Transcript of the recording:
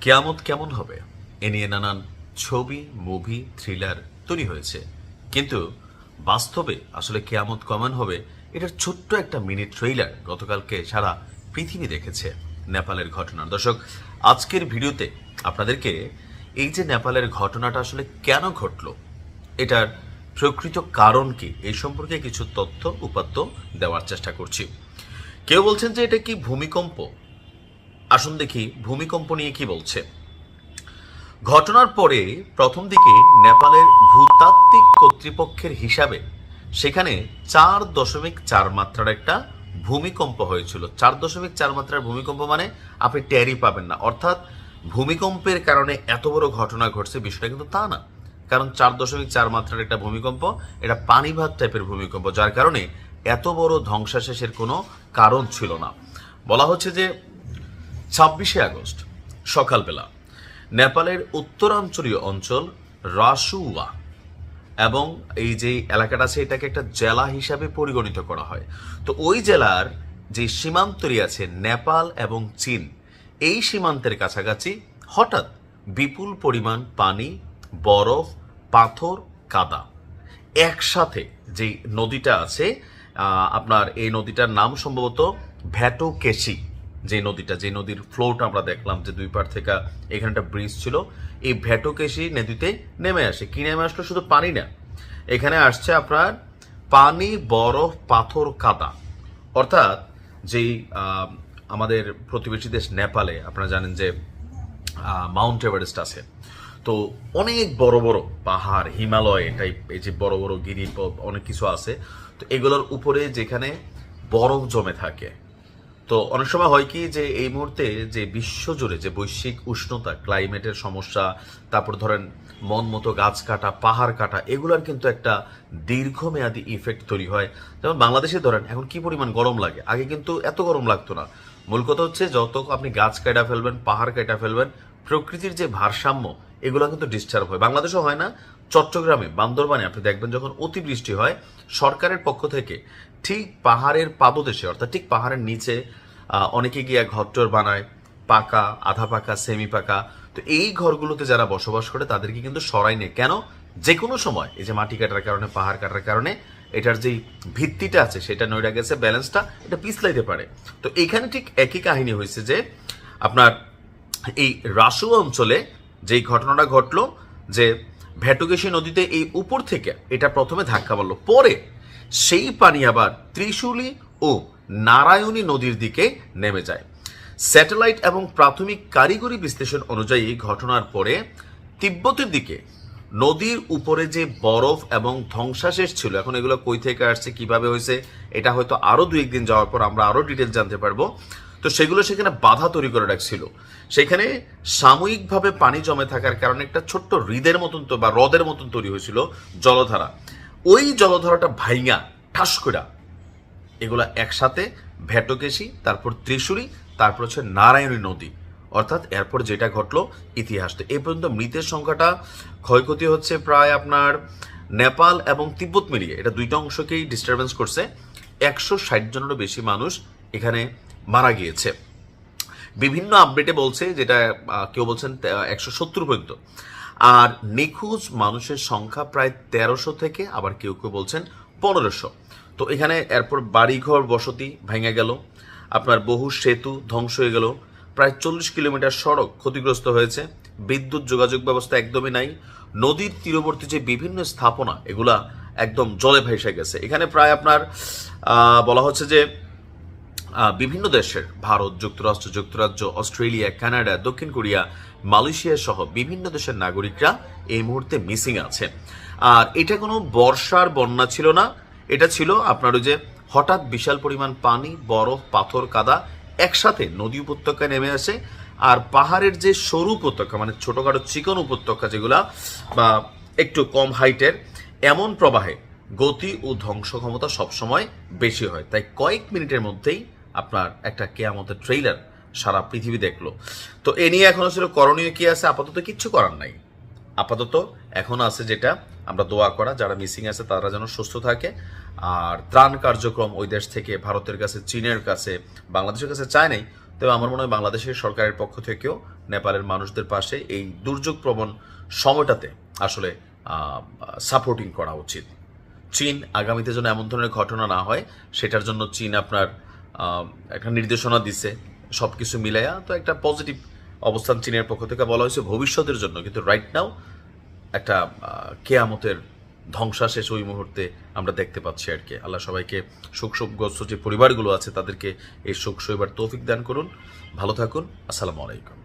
কিয়ামত কেমন হবে এ নিয়ে নানান ছবি, মুভি, থ্রিলার তৈরি হয়েছে, কিন্তু বাস্তবে আসলে কিয়ামত কেমন হবে এটার ছোট্ট একটা মিনি ট্রেইলার গতকালকে সারা পৃথিবী দেখেছে নেপালের ঘটনা। দর্শক, আজকের ভিডিওতে আপনাদেরকে এই যে নেপালের ঘটনাটা আসলে কেন ঘটলো, এটার প্রকৃত কারণ কি, এই সম্পর্কে কিছু তথ্য উপাত্ত দেওয়ার চেষ্টা করছি। কেউ বলছেন যে এটা কি ভূমিকম্প। আসুন দেখি ভূমিকম্প নিয়ে কি বলছে। ঘটনার পরে প্রথম দিকে নেপালের ভূতাত্ত্বিক কর্তৃপক্ষের হিসাবে সেখানে 4.4 মাত্রার একটা ভূমিকম্প হয়েছিল। 4.4 মাত্রার ভূমিকম্প মানে আপনি টেরই পাবেন না, অর্থাৎ ভূমিকম্পের কারণে এত বড় ঘটনা ঘটছে বিষয়টা কিন্তু তা না। কারণ 4.4 মাত্রার একটা ভূমিকম্প, এটা পানিভাত টাইপের ভূমিকম্প, যার কারণে এত বড় ধ্বংসাশেষের কোনো কারণ ছিল না। বলা হচ্ছে যে 26শে আগস্ট সকালবেলা নেপালের উত্তরাঞ্চলীয় অঞ্চল রাসুয়া এবং এই যে এলাকাটা আছে এটাকে একটা জেলা হিসাবে পরিগণিত করা হয়। তো ওই জেলার যে সীমান্তরি আছে নেপাল এবং চীন, এই সীমান্তের কাছাকাছি হঠাৎ বিপুল পরিমাণ পানি, বরফ, পাথর, কাদা একসাথে যে নদীটা আছে, আপনার এই নদীটার নাম সম্ভবত ভ্যাটোকেশি। যে নদীর ফ্লোটা আমরা দেখলাম যে দুই পার থেকে এখানে একটা ব্রিজ ছিল, এই ভ্যাটোকেশি নদীতে নেমে আসে। কি নেমে আসলো? শুধু পানি না, এখানে আসছে আপনার পানি, বরফ, পাথর, কাদা। অর্থাৎ যেই আমাদের প্রতিবেশী দেশ নেপালে আপনারা জানেন যে মাউন্ট এভারেস্ট আছে, তো অনেক বড় বড় পাহাড়, হিমালয় টাইপ, এই যে বড় বড় গিরি অনেক কিছু আছে। তো এগুলোর উপরে যেখানে বরফ জমে থাকে, তো অনেক সময় হয় কি যে এই মুহূর্তে যে বিশ্বজুড়ে যে বৈশ্বিক উষ্ণতা, ক্লাইমেটের সমস্যা, তারপর ধরেন মন মতো গাছ কাটা, পাহাড় কাটা, এগুলোর কিন্তু একটা দীর্ঘমেয়াদী ইফেক্ট তৈরি হয়। যেমন বাংলাদেশে ধরেন এখন কি পরিমাণ গরম লাগে, আগে কিন্তু এত গরম লাগতো না। মূল কথা হচ্ছে যত আপনি গাছ কাটা ফেলবেন, পাহাড় কাটা ফেলবেন, প্রকৃতির যে ভারসাম্য এগুলো কিন্তু ডিস্টার্ব হয়। বাংলাদেশও হয় না, চট্টগ্রামে, বান্দরবানে আপনি দেখবেন যখন অতিবৃষ্টি হয় সরকারের পক্ষ থেকে ঠিক পাহাড়ের পাদদেশে, অর্থাৎ ঠিক পাহাড়ের নিচে অনেকে গিয়ে ঘরটর বানায়, পাকা, আধা পাকা, সেমি পাকা। তো এই ঘরগুলোতে যারা বসবাস করে তাদেরকে কিন্তু সরাই নেই। কেন? যে কোনো সময় এই যে মাটি কাটার কারণে, পাহাড় কাটার কারণে এটার যেই ভিত্তিটা আছে সেটা নইরা গেছে, ব্যালেন্সটা এটা পিছলাইতে পারে। তো এইখানে ঠিক একই কাহিনী হয়েছে যে আপনার এই রাসু অঞ্চলে যেই ঘটনাটা ঘটলো যে ভ্যাটোকেশি নদীতে এই উপর থেকে এটা প্রথমে ধাক্কা মারলো, পরে সেই পানি আবার ত্রিশূলী ও নারায়ণী নদীর দিকে নেমে যায়। স্যাটেলাইট এবং প্রাথমিক কারিগরি বিশ্লেষণ অনুযায়ী ঘটনার পরে তিব্বতের দিকে নদীর উপরে যে বরফ এবং ধ্বংসাশেষ ছিল, এখন এগুলো কই থেকে আসছে, কিভাবে হয়েছে, এটা হয়তো আরো 2-1 দিন যাওয়ার পর আমরা আরো ডিটেল জানতে পারবো। তো সেগুলো সেখানে বাধা তৈরি করে রাখছিল। সেখানে সাময়িকভাবে পানি জমে থাকার কারণে একটা ছোট্ট হ্রদের মতন তো বা হ্রদের মতন তৈরি হয়েছিল জলধারা। ওই জলধারাটা ভাইঙা ঠাস করে এগুলা একসাথে ভ্যাটোকেশি, তারপর ত্রিশূলী, তারপর হচ্ছে নারায়ণী নদী, অর্থাৎ এরপর যেটা ঘটলো ইতিহাস। তো এই পর্যন্ত মৃতের সংখ্যাটা, ক্ষয়ক্ষতি হচ্ছে প্রায় আপনার নেপাল এবং তিব্বত মিলিয়ে, এটা দুইটা অংশকেই ডিস্টারবেন্স করছে, 160 জনেরও বেশি মানুষ এখানে মারা গিয়েছে। বিভিন্ন আপডেটে বলছে, যেটা কেউ বলছেন 170 পর্যন্ত। আর নিখোঁজ মানুষের সংখ্যা প্রায় 1300 থেকে আবার কেউ কেউ বলছেন 1500। তো এখানে এরপর বাড়িঘর, বসতি ভেঙে গেল, আপনার বহু সেতু ধ্বংস হয়ে গেল, প্রায় 40 কিলোমিটার সড়ক ক্ষতিগ্রস্ত হয়েছে, বিদ্যুৎ যোগাযোগ ব্যবস্থা একদমই নাই, নদীর তীরবর্তী যে বিভিন্ন স্থাপনা এগুলা একদম জলে ভেসে গেছে। এখানে প্রায় আপনার বলা হচ্ছে যে বিভিন্ন দেশের, ভারত, যুক্তরাজ্য, অস্ট্রেলিয়া, কানাডা, দক্ষিণ কোরিয়া, মালয়েশিয়া সহ বিভিন্ন দেশের নাগরিকরা এই মুহূর্তে মিসিং আছে। আর এটা কোনো বর্ষার বন্যা ছিল না, এটা ছিল আপনার ওই যে হঠাৎ বিশাল পরিমাণ পানি, বরফ, পাথর, কাদা একসাথে নদী উপত্যকায় নেমে আসে। আর পাহাড়ের যে সরু উপত্যকা, মানে ছোটখাটো চিকন উপত্যকা যেগুলা বা একটু কম হাইটের, এমন প্রবাহে গতি ও ধ্বংস ক্ষমতা সবসময় বেশি হয়। তাই কয়েক মিনিটের মধ্যেই আপনার একটা কেয়ামতের ট্রেইলার সারা পৃথিবী দেখলো। তো এ নিয়ে এখন আসলে করণীয় কি আছে? আপাতত কিচ্ছু করার নাই। আপাতত এখন আছে যেটা, আমরা দোয়া করা, যারা মিসিং আছে তারা যেন সুস্থ থাকে। আর ত্রাণ কার্যক্রম ওই দেশ থেকে, ভারতের কাছে, চীনের কাছে, বাংলাদেশের কাছে চায় নাই, তবে আমার মনে হয় বাংলাদেশের সরকারের পক্ষ থেকেও নেপালের মানুষদের পাশে এই দুর্যোগ প্রবণ সময়টাতে আসলে সাপোর্টিং করা উচিত। চীন আগামীতে যেন এমন ধরনের ঘটনা না হয় সেটার জন্য চীন আপনার একটা নির্দেশনা দিচ্ছে, সব কিছু মিলাইয়া তো একটা পজিটিভ অবস্থান চীনের পক্ষ থেকে বলা হয়েছে ভবিষ্যতের জন্য। কিন্তু রাইট নাও একটা কেয়ামতের ধ্বংসাশেষ ওই মুহূর্তে আমরা দেখতে পাচ্ছি আর কি। আল্লাহ সবাইকে শোকগ্রস্ত যে পরিবারগুলো আছে তাদেরকে এই শোক সইবার তৌফিক দান করুন। ভালো থাকুন। আসসালামু আলাইকুম।